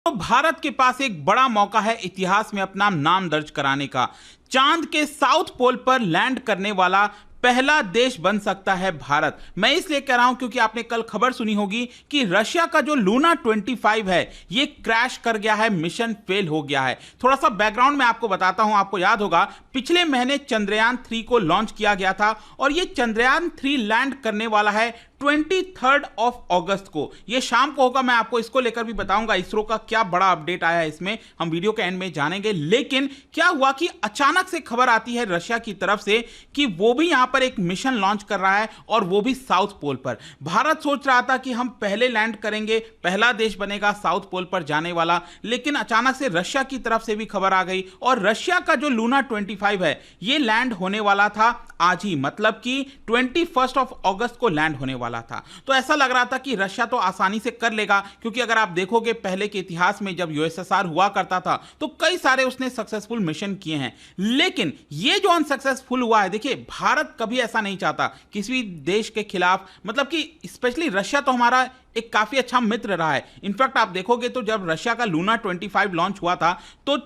तो भारत के पास एक बड़ा मौका है इतिहास में अपना नाम दर्ज कराने का। चांद के साउथ पोल पर लैंड करने वाला पहला देश बन सकता है भारत। मैं इसलिए कह रहा हूं क्योंकि आपने कल खबर सुनी होगी कि रशिया का जो लूना 25 है ये क्रैश कर गया है, मिशन फेल हो गया है। थोड़ा सा बैकग्राउंड में आपको बताता हूं। आपको याद होगा पिछले महीने चंद्रयान 3 को लॉन्च किया गया था और ये चंद्रयान 3 लैंड करने वाला है 23 अगस्त को। ये शाम को होगा। मैं आपको इसको लेकर भी बताऊंगा इसरो का क्या बड़ा अपडेट आया है इसमें, हम वीडियो के एंड में जानेंगे। लेकिन क्या हुआ कि अचानक से खबर आती है रशिया की तरफ से कि वो भी यहां पर एक मिशन लॉन्च कर रहा है और वो भी साउथ पोल पर। भारत सोच रहा था कि हम पहले लैंड करेंगे, पहला देश बनेगा साउथ पोल पर जाने वाला, लेकिन अचानक से रशिया की तरफ से भी खबर आ गई और रशिया का जो लूना 25 है ये लैंड होने वाला था आज ही, मतलब कि 21 अगस्त को लैंड होने वाला था। तो ऐसा लग रहा था कि रशिया तो आसानी से कर लेगा, क्योंकि अगर आप देखोगे पहले के इतिहास में जब यूएसएसआर हुआ करता था तो कई सारे उसने सक्सेसफुल मिशन किए हैं। लेकिन ये जो अनसक्सेसफुल हुआ है, देखिए भारत कभी ऐसा नहीं चाहता किसी भी देश के खिलाफ, मतलब कि स्पेशली रशिया तो हमारा एक काफी अच्छा मित्र रहा है। इनफैक्ट आप देखोगे तो जब रशिया का लूना 25 लॉन्च हुआ था तो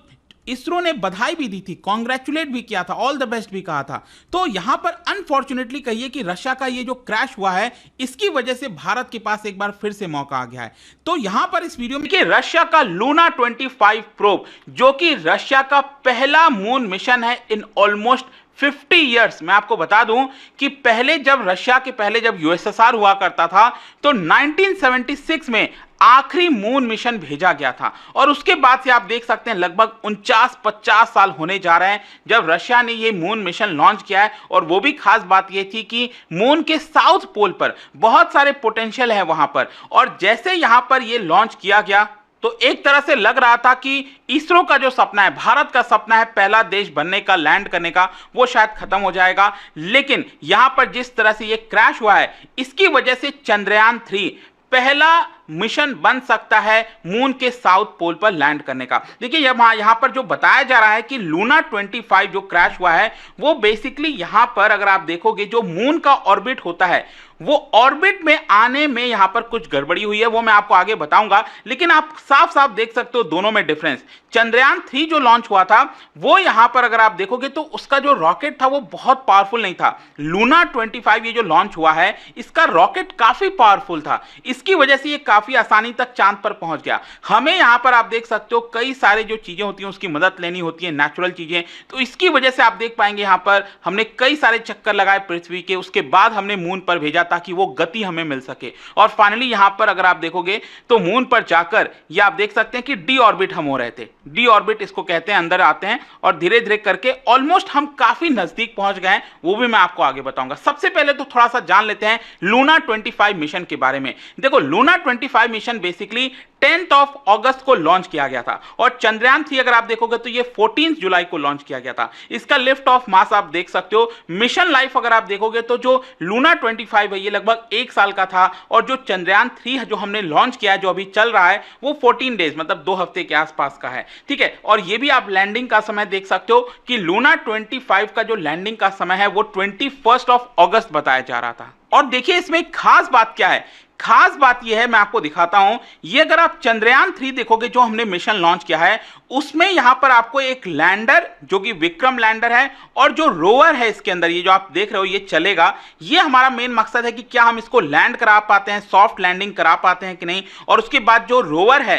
इसरो ने बधाई भी दी थी, कॉन्ग्रेचुलेट भी किया था, ऑल द बेस्ट भी कहा था। तो यहां पर अनफॉर्चुनेटली कहिए कि रशिया का ये जो क्रैश हुआ है इसकी वजह से भारत के पास एक बार फिर से मौका आ गया है। तो यहां पर इस वीडियो में कि रशिया का लूना 25 प्रोब, जो कि रशिया का पहला मून मिशन है इन ऑलमोस्ट 50 ईयर्स। मैं आपको बता दूं कि पहले जब रशिया के पहले जब यूएसएसआर हुआ करता था तो 1976 में आखिरी मून मिशन भेजा गया था और उसके बाद से आप देख सकते हैं लगभग 49-50 साल होने जा रहे हैं जब रशिया ने ये मून मिशन लॉन्च किया है। और वो भी खास बात ये थी कि मून के साउथ पोल पर बहुत सारे पोटेंशियल है वहां पर, और जैसे यहां पर ये लॉन्च किया गया तो एक तरह से लग रहा था कि इसरो का जो सपना है, भारत का सपना है पहला देश बनने का, लैंड करने का, वो शायद खत्म हो जाएगा। लेकिन यहां पर जिस तरह से ये क्रैश हुआ है इसकी वजह से चंद्रयान 3 पहला मिशन बन सकता है मून के साउथ पोल पर लैंड करने का। देखिए यहां पर जो बताया जा रहा है कि लूना 25 जो क्रैश हुआ है वो बेसिकली यहां पर अगर आप देखोगे जो मून का ऑर्बिट होता है वो ऑर्बिट में आने में यहां पर कुछ गड़बड़ी हुई है, वो मैं आपको आगे बताऊंगा। लेकिन आप साफ साफ देख सकते हो दोनों में डिफरेंस। चंद्रयान 3 जो लॉन्च हुआ था वो यहां पर अगर आप देखोगे तो उसका जो रॉकेट था वो बहुत पावरफुल नहीं था। लूना 25 ये जो लॉन्च हुआ है इसका रॉकेट काफी पावरफुल था, इसकी वजह से ये काफी आसानी तक चांद पर पहुंच गया। हमें यहां पर आप देख सकते हो कई सारे जो चीजें होती हैं उसकी मदद लेनी होती है, नेचुरल चीजें, तो इसकी वजह से आप देख पाएंगे यहां पर हमने कई सारे चक्कर लगाए पृथ्वी के, उसके बाद हमने मून पर भेजा ताकि वो गति हमें मिल सके। और फाइनली यहां पर अगर आप देखोगे तो मून पर जाकर ये आप देख सकते हैं कि डी ऑर्बिट हम हो रहे थे, डी ऑर्बिट इसको कहते हैं, अंदर आते हैं और धीरे धीरे करके ऑलमोस्ट हम काफी नजदीक पहुंच गए हैं, वो भी मैं आपको आगे बताऊंगा। सबसे पहले तो थोड़ा सा जान लेते हैं लूना 25 मिशन के बारे में। देखो लूना 25 मिशन बेसिकली 10 अगस्त को लॉन्च किया गया था और चंद्रयान 3 अगर आप देखोगे तो ये 14 जुलाई को लॉन्च किया गया था। इसका लिफ्ट ऑफ मास आप देख सकते हो। मिशन लाइफ अगर आप देखोगे तो जो लूना 25 है ये लगभग 1 साल का था और जो चंद्रयान 3 जो हमने लॉन्च किया है जो अभी चल रहा है वो 14 डेज मतलब 2 हफ्ते के आसपास का है, ठीक है। और ये भी आप लैंडिंग का समय देख सकते हो कि लूना 25 का जो लैंडिंग का समय है वो 21 अगस्त बताया जा रहा था। और देखिए इसमें खास बात क्या है, खास बात यह है मैं आपको दिखाता हूं। ये अगर आप चंद्रयान 3 देखोगे जो हमने मिशन लॉन्च किया है उसमें यहां पर आपको एक लैंडर जो कि विक्रम लैंडर है और जो रोवर है इसके अंदर ये जो आप देख रहे हो ये चलेगा। ये हमारा मेन मकसद है कि क्या हम इसको लैंड करा पाते हैं, सॉफ्ट लैंडिंग करा पाते हैं कि नहीं, और उसके बाद जो रोवर है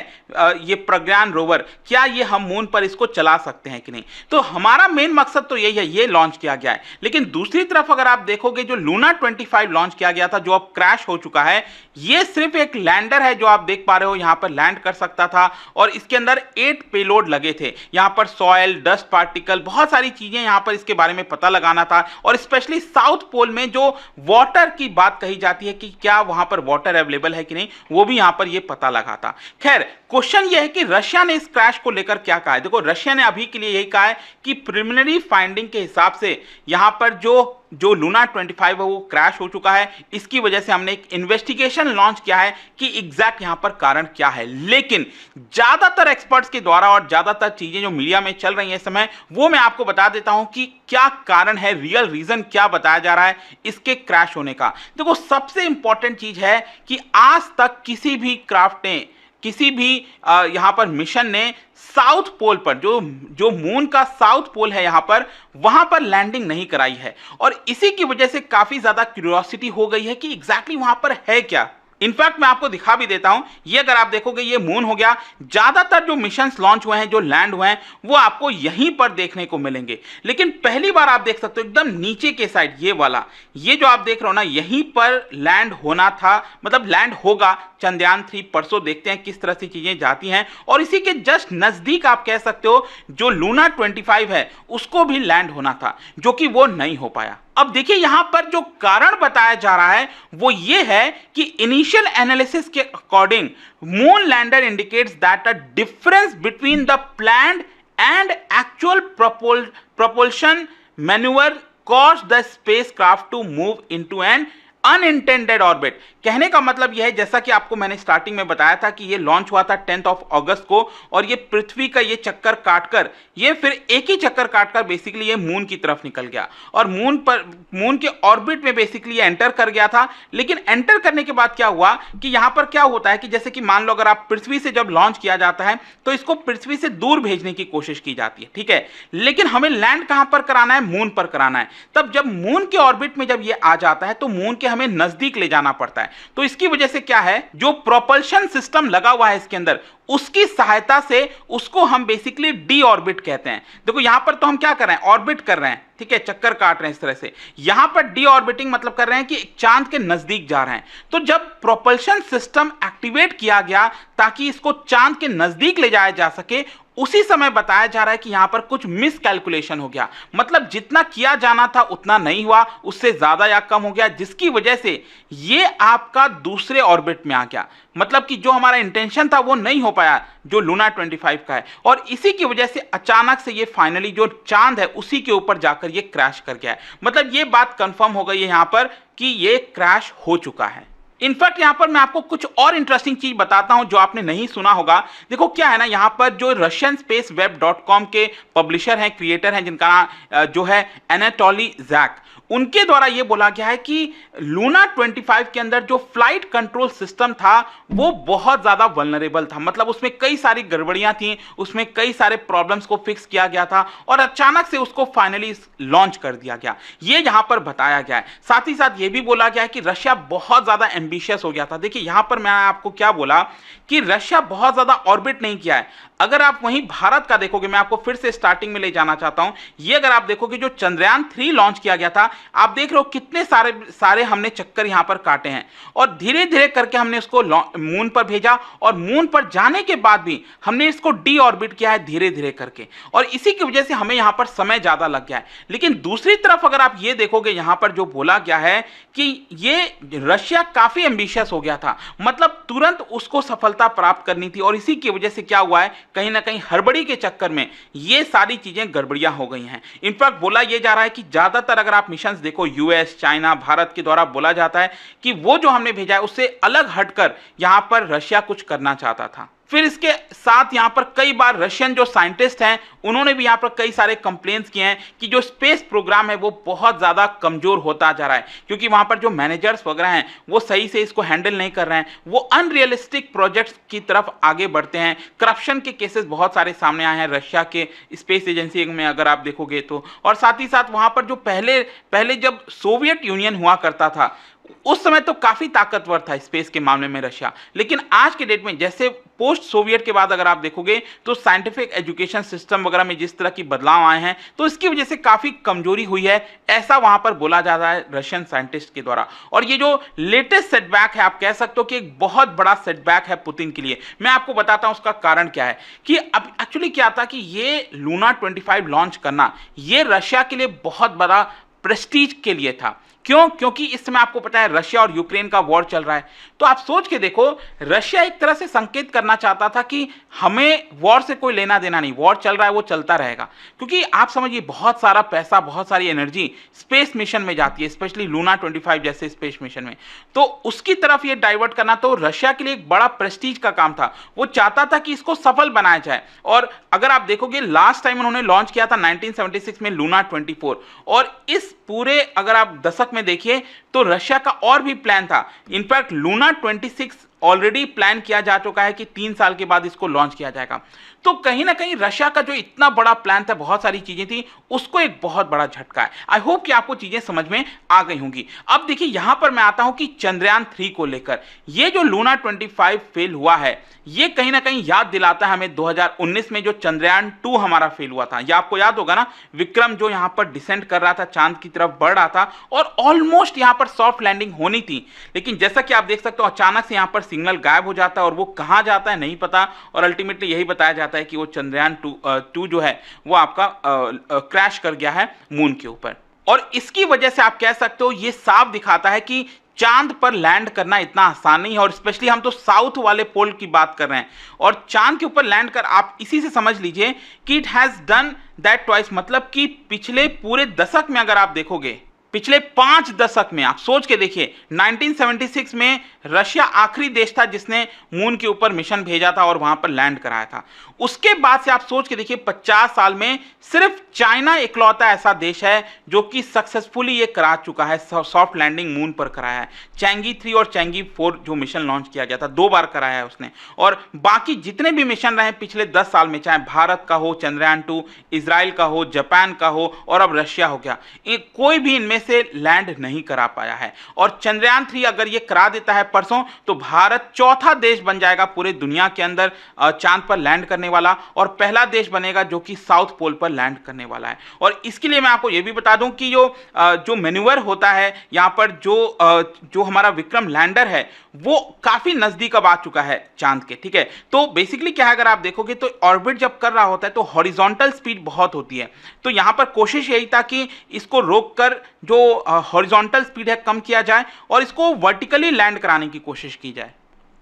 ये प्रज्ञान रोवर, क्या ये हम मून पर इसको चला सकते हैं कि नहीं। तो हमारा मेन मकसद तो यही है, ये लॉन्च किया गया है। लेकिन दूसरी तरफ अगर आप देखोगे जो लूना 25 लॉन्च किया गया था जो अब क्रैश हो चुका है, ये सिर्फ एक लैंडर है जो आप देख पा रहे हो यहां पर लैंड कर सकता था और इसके अंदर 8 पेलोड लगे थे। यहां पर सॉइल, डस्ट पार्टिकल, बहुत सारी चीजें यहां पर इसके बारे में पता लगाना था और स्पेशली साउथ पोल में जो वाटर की बात कही जाती है कि क्या वहां पर वाटर अवेलेबल है कि नहीं, वो भी यहां पर ये पता लगा था। खैर क्वेश्चन ये है कि रशिया ने इस क्रैश को लेकर क्या कहा है। देखो रशिया ने अभी के लिए यही कहा है कि प्रिलिमिनरी फाइंडिंग के हिसाब से यहां पर जो लूना 25 है वो क्रैश हो चुका है, इसकी वजह से हमने एक इन्वेस्टिगेशन लॉन्च किया है कि एग्जैक्ट यहां पर कारण क्या है। लेकिन ज्यादातर एक्सपर्ट्स के द्वारा और ज्यादातर चीजें जो मीडिया में चल रही हैं इस समय वो मैं आपको बता देता हूं कि क्या कारण है, रियल रीजन क्या बताया जा रहा है इसके क्रैश होने का। देखो सबसे इंपॉर्टेंट चीज है कि आज तक किसी भी क्राफ्ट ने किसी भी यहाँ पर मिशन ने साउथ पोल पर, जो जो मून का साउथ पोल है यहाँ पर, वहां पर लैंडिंग नहीं कराई है। और इसी की वजह से काफी ज्यादा क्यूरियोसिटी हो गई है कि एग्जैक्टली वहां पर है क्या। इनफैक्ट मैं आपको दिखा भी देता हूं, ये अगर आप देखोगे ये मून हो गया। ज्यादातर जो मिशंस लॉन्च हुए हैं, जो लैंड हुए हैं, वो आपको यहीं पर देखने को मिलेंगे। लेकिन पहली बार आप देख सकते हो एकदम नीचे के साइड, ये वाला, ये जो आप देख रहे हो ना, यहीं पर लैंड होना था, मतलब लैंड होगा चंद्रयान 3। परसों देखते हैं किस तरह से चीजें जाती हैं। और इसी के जस्ट नजदीक आप कह सकते हो जो लूना 25 है उसको भी लैंड होना था, जो कि वो नहीं हो पाया। अब देखिए यहां पर जो कारण बताया जा रहा है वो ये है कि इनिशियल एनालिसिस के according moon lander indicates that a difference between the planned and actual propulsion maneuver caused the spacecraft to move into an unintended orbit. कहने का मतलब यह है, जैसा कि आपको मैंने स्टार्टिंग में बताया था कि ये लॉन्च हुआ था 10 अगस्त को, और ये पृथ्वी का ये चक्कर काटकर, ये फिर एक ही चक्कर काटकर बेसिकली ये मून की तरफ निकल गया और मून के ऑर्बिट में बेसिकली ये एंटर कर गया था। लेकिन एंटर करने के बाद क्या हुआ कि यहां पर क्या होता है कि जैसे कि मान लो अगर आप पृथ्वी से जब लॉन्च किया जाता है तो इसको पृथ्वी से दूर भेजने की कोशिश की जाती है, ठीक है। लेकिन हमें लैंड कहां पर कराना है? मून पर कराना है। तब जब मून के ऑर्बिट में जब ये आ जाता है तो मून के हमें नजदीक ले जाना पड़ता है। तो इसकी वजह से क्या है, जो प्रोपल्शन सिस्टम लगा हुआ है इसके अंदर, उसकी सहायता से उसको हम बेसिकली डी ऑर्बिट कहते हैं। देखो यहां पर तो हम क्या कर रहे हैं, ऑर्बिट कर रहे हैं, ठीक है, चक्कर काट रहे हैं इस तरह से। यहां पर डी ऑर्बिटिंग मतलब कर रहे हैं कि चांद के नजदीक जा रहे हैं। तो जब प्रोपल्शन सिस्टम एक्टिवेट किया गया ताकि इसको चांद के नजदीक ले जाया जा सके, उसी समय बताया जा रहा है कि यहां पर कुछ मिस कैलकुलेशन हो गया। मतलब जितना किया जाना था उतना नहीं हुआ, उससे ज्यादा या कम हो गया, जिसकी वजह से ये आपका दूसरे ऑर्बिट में आ गया। मतलब कि जो हमारा इंटेंशन था वो नहीं हो पाया, जो लूना 25 का है। और इसी की वजह से अचानक से ये फाइनली जो चांद है उसी के ऊपर जाकर ये क्रैश कर गया है। मतलब ये बात कंफर्म हो गई है यहां पर कि ये क्रैश हो चुका है। इनफैक्ट यहां पर मैं आपको कुछ और इंटरेस्टिंग चीज बताता हूं जो आपने नहीं सुना होगा। देखो क्या है ना, यहां पर जो रशियन स्पेस वेब.com के पब्लिशर हैं, क्रिएटर हैं, जिनका नाम जो है एनाटोली जैक, उनके द्वारा यह बोला गया है कि लूना 25 के अंदर जो फ्लाइट कंट्रोल सिस्टम था वो बहुत ज्यादा वल्नरेबल था। मतलब उसमें कई सारी गड़बड़ियां थी, उसमें कई सारे प्रॉब्लम्स को फिक्स किया गया था और अचानक से उसको फाइनली लॉन्च कर दिया गया। ये यहां पर बताया गया है। साथ ही साथ ये भी बोला गया है कि रशिया बहुत ज्यादा एम्बिशियस हो गया था। देखिए यहां पर मैं आपको क्या बोला कि रशिया बहुत ज्यादा ऑर्बिट नहीं किया है। अगर आप वहीं भारत का देखोगे, मैं आपको फिर से स्टार्टिंग में ले जाना चाहता हूं। ये अगर आप देखोगे जो चंद्रयान 3 लॉन्च किया गया था, आप देख रहे हो कितने सारे हमने चक्कर यहां पर काटे हैं और धीरे धीरे करके हमने उसको मून पर भेजा और मून पर जाने के बाद भी हमने इसको डी ऑर्बिट किया है धीरे धीरे करके, और इसी की वजह से हमें यहां पर समय ज्यादा लग गया है। लेकिन दूसरी तरफ अगर आप ये देखोगे, यहां पर जो बोला गया है कि ये रशिया काफी एम्बिशियस हो गया था, मतलब तुरंत उसको सफलता प्राप्त करनी थी, और इसी की वजह से क्या हुआ है, कहीं ना कहीं हड़बड़ी के चक्कर में ये सारी चीजें गड़बड़ियां हो गई हैं। इनफैक्ट बोला यह जा रहा है कि ज्यादातर अगर आप मिशन देखो, यूएस, चाइना, भारत के द्वारा बोला जाता है कि वो जो हमने भेजा है उससे अलग हटकर यहां पर रशिया कुछ करना चाहता था। फिर इसके साथ यहां पर कई बार रशियन जो साइंटिस्ट हैं उन्होंने भी यहां पर कई सारे कंप्लेंट्स किए हैं कि जो स्पेस प्रोग्राम है वो बहुत ज्यादा कमजोर होता जा रहा है, क्योंकि वहां पर जो मैनेजर्स वगैरह हैं वो सही से इसको हैंडल नहीं कर रहे हैं, वो अनरियलिस्टिक प्रोजेक्ट्स की तरफ आगे बढ़ते हैं। करप्शन के केसेस बहुत सारे सामने आए हैं रशिया के स्पेस एजेंसी में अगर आप देखोगे तो। और साथ ही साथ वहां पर जो पहले जब सोवियत यूनियन हुआ करता था उस समय तो काफी ताकतवर था स्पेस के मामले में रशिया, लेकिन आज के डेट में जैसे पोस्ट सोवियत के बाद अगर आप देखोगे तो साइंटिफिक एजुकेशन सिस्टम वगैरह में जिस तरह की बदलाव आए हैं तो इसकी वजह से काफी कमजोरी हुई है, ऐसा वहां पर बोला जा रहा है रशियन साइंटिस्ट के द्वारा। और ये जो लेटेस्ट सेटबैक है, आप कह सकते हो कि एक बहुत बड़ा सेटबैक है पुतिन के लिए। मैं आपको बताता हूं उसका कारण क्या है कि अब एक्चुअली क्या था कि ये लूना 25 लॉन्च करना ये रशिया के लिए बहुत बड़ा प्रेस्टीज के लिए था। क्यों? क्योंकि इस समय आपको पता है रशिया और यूक्रेन का वॉर चल रहा है। तो आप सोच के देखो, रशिया एक तरह से संकेत करना चाहता था कि हमें वॉर से कोई लेना देना नहीं, वॉर चल रहा है वो चलता रहेगा। क्योंकि आप समझिए बहुत सारा पैसा, बहुत सारी एनर्जी स्पेस मिशन में जाती है, स्पेशली लूना 25 जैसे स्पेस मिशन में, तो उसकी तरफ ये डाइवर्ट करना तो रशिया के लिए एक बड़ा प्रेस्टीज का काम था। वो चाहता था कि इसको सफल बनाया जाए। और अगर आप देखोगे लास्ट टाइम उन्होंने लॉन्च किया था 1976 में लूना 24, और इस पूरे अगर आप दशक में देखिए तो रशिया का और भी प्लान था। इनफैक्ट लूना 26 ऑलरेडी प्लान किया जा चुका है कि 3 साल के बाद इसको लॉन्च किया जाएगा। तो कहीं ना कहीं रशिया का जो इतना बड़ा प्लान था, बहुत सारी चीजें थी, उसको एक बहुत बड़ा झटका है। आई होप कि आपको चीजें समझ में आ गई होंगी। अब देखिए यहां पर मैं आता हूं कि चंद्रयान 3 को लेकर ये जो लूना 25 फेल हुआ है, ये कहीं ना कहीं याद दिलाता है हमें 2019 में जो चंद्रयान 2 हमारा फेल हुआ था। ये आपको याद होगा ना, विक्रम जो यहां पर डिसेंड कर रहा था, चांद की तरफ बढ़ रहा था और ऑलमोस्ट यहां पर सॉफ्ट लैंडिंग होनी थी, लेकिन जैसा कि आप देख सकते हो अचानक से यहां पर सिग्नल गायब हो जाता है और वो कहां जाता है नहीं पता, और अल्टीमेटली यही बताया जाता है कि वो चंद्रयान 2 जो है वो आपका क्रैश कर गया है मून के ऊपर। और इसकी वजह से आप कह सकते हो ये साफ दिखाता है कि चांद पर लैंड करना इतना आसान नहीं है, और स्पेशली हम तो साउथ वाले पोल की बात कर रहे हैं, और चांद के ऊपर लैंड कर आप इसी से समझ लीजिए कि it has done that twice. मतलब कि पिछले पूरे दशक में अगर आप देखोगे, पिछले 5 दशक में आप सोच के देखिए, 1976 में रशिया आखिरी देश था जिसने मून के ऊपर मिशन भेजा था और वहां पर लैंड कराया था। उसके बाद से आप सोच के देखिए 50 साल में सिर्फ चाइना इकलौता ऐसा देश है जो कि सक्सेसफुली ये करा चुका है, सॉफ्ट लैंडिंग मून पर कराया है। चैंगी 3 और चैंगी 4 जो मिशन लॉन्च किया गया था 2 बार कराया है उसने, और बाकी जितने भी मिशन रहे पिछले 10 साल में, चाहे भारत का हो चंद्रयान 2, इजराइल का हो, जापान का हो और अब रशिया हो गया, कोई भी इनमें से लैंड नहीं करा पाया है। और चंद्रयान 3 अगर ये करा देता है परसों, तो भारत चौथा देश बन जाएगा पूरे दुनिया के अंदर चांद पर लैंड करने वाला, और पहला देश बनेगा जो कि साउथ पोल पर लैंड करने वाला है। और इसके लिए मैं आपको यह भी बता दूं कि जो मैन्यूवर होता है यहां पर, जो हमारा विक्रम लैंडर है वो काफी नजदीक अब आ चुका है चांद के, ठीक है। तो बेसिकली क्या है, अगर आप देखोगे तो ऑर्बिट जब कर रहा होता है तो हॉरिजॉन्टल स्पीड बहुत होती है, तो यहां पर कोशिश यही था कि इसको रोककर जो हॉरिजॉन्टल स्पीड है कम किया जाए और इसको वर्टिकली लैंड कराने की कोशिश की जाए।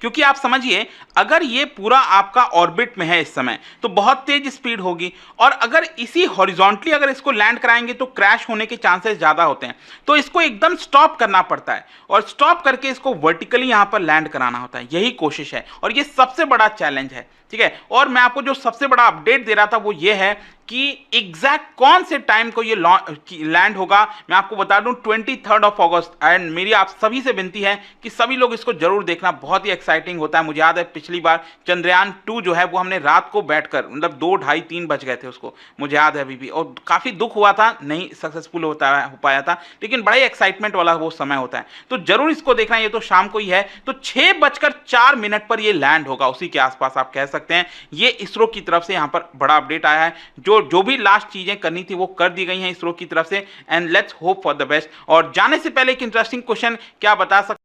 क्योंकि आप समझिए अगर ये पूरा आपका ऑर्बिट में है इस समय तो बहुत तेज स्पीड होगी, और अगर इसी हॉरिजॉन्टली अगर इसको लैंड कराएंगे तो क्रैश होने के चांसेस ज़्यादा होते हैं। तो इसको एकदम स्टॉप करना पड़ता है और स्टॉप करके इसको वर्टिकली यहाँ पर लैंड कराना होता है, यही कोशिश है और ये सबसे बड़ा चैलेंज है, ठीक है। और मैं आपको जो सबसे बड़ा अपडेट दे रहा था वो ये है कि एग्जैक्ट कौन से टाइम को ये लैंड होगा, मैं आपको बता दूं 23 अगस्त। एंड मेरी आप सभी से विनती है कि सभी लोग इसको जरूर देखना, बहुत ही एक्साइटिंग होता है। मुझे याद है पिछली बार चंद्रयान 2 जो है वो हमने रात को बैठकर, मतलब 2, ढाई, 3 बज गए थे उसको, मुझे याद है अभी भी, और काफी दुख हुआ था, नहीं सक्सेसफुल हो पाया था, लेकिन बड़ा ही एक्साइटमेंट वाला वो समय होता है। तो जरूर इसको देखना, ये तो शाम को ही है, तो 6:04 पर ये लैंड होगा, उसी के आसपास आप कह सकते हैं। ये इसरो की तरफ से यहाँ पर बड़ा अपडेट आया है, जो भी लास्ट चीजें करनी थी वो कर दी गई हैं इसरो की तरफ से, and let's hope for the best. और जाने से पहले एक इंटरेस्टिंग क्वेश्चन क्या बता सकते